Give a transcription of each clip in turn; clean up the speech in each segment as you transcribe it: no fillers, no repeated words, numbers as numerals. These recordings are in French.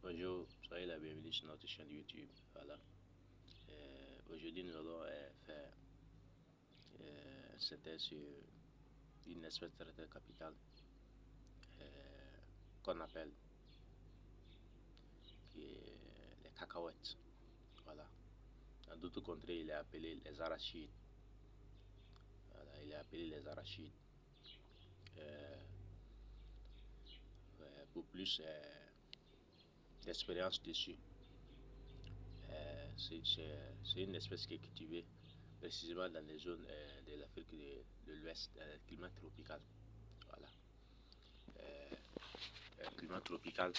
Bonjour, soyez la bienvenue sur notre chaîne YouTube. Voilà. Aujourd'hui, nous allons faire un synthèse sur une espèce très très capitale qu'on appelle les cacahuètes. Voilà. Dans d'autres contrées, il est appelé les arachides. Voilà, il est appelé les arachides. Pour plus d'expérience dessus, c'est une espèce qui est cultivée précisément dans les zones de l'Afrique de l'Ouest, dans le climat tropical. Voilà. Le climat tropical,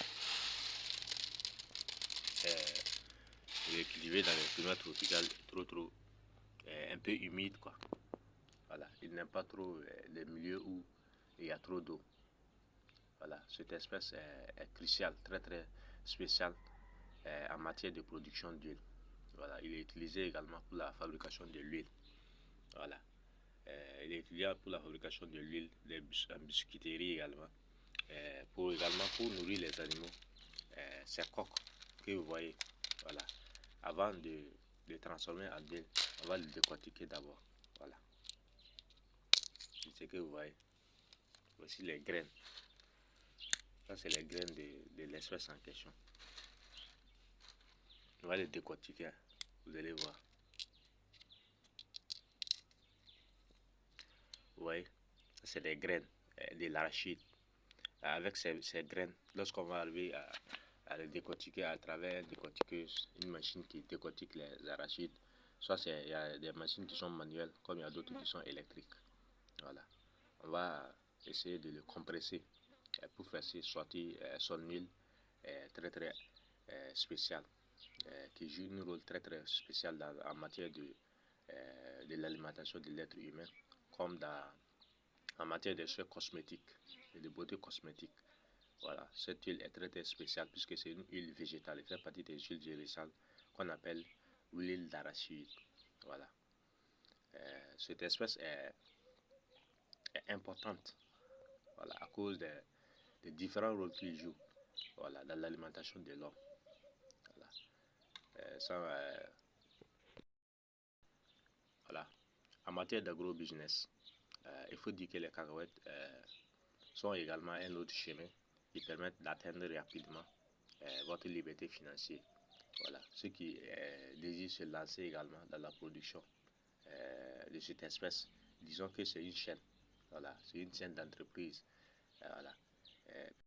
il est cultivé dans le climat tropical trop un peu humide, quoi. Voilà. Il n'aime pas trop les milieux où il y a trop d'eau. Voilà. Cette espèce est cruciale, très très spéciale en matière de production d'huile. Voilà. Il est utilisé également pour la fabrication de l'huile. Voilà. Il est utilisé pour la fabrication de l'huile, en biscuiterie également. Pour nourrir les animaux. Ces coques que vous voyez, voilà. Avant de les transformer en huile, on va le décortiquer d'abord. Voilà. C'est ce que vous voyez. Voici les graines. Ça, c'est les graines de l'espèce en question. On va les décortiquer. Vous allez voir. Vous voyez, ça, c'est les graines de l'arachide. Avec ces graines, lorsqu'on va arriver à les décortiquer à travers une décortiqueuse, une machine qui décortique les arachides, soit il y a des machines qui sont manuelles, comme il y a d'autres qui sont électriques. Voilà. On va essayer de le compresser pour faire sortir son huile très très spéciale, qui joue un rôle très très spécial en matière de l'alimentation de l'être humain, comme en matière de soins cosmétiques et de beauté cosmétique. Voilà, cette huile est très très spéciale puisque c'est une huile végétale, elle fait partie des huiles végétales qu'on appelle l'huile d'arachide. Voilà. Cette espèce est importante, voilà, à cause des différents rôles qu'il joue, voilà, dans l'alimentation de l'homme. Voilà. Voilà. En matière d'agro-business, il faut dire que les cacahuètes sont également un autre chemin qui permet d'atteindre rapidement votre liberté financière. Voilà. Ceux qui désirent se lancer également dans la production de cette espèce, disons que c'est une chaîne. Voilà. C'est une chaîne d'entreprise. Voilà.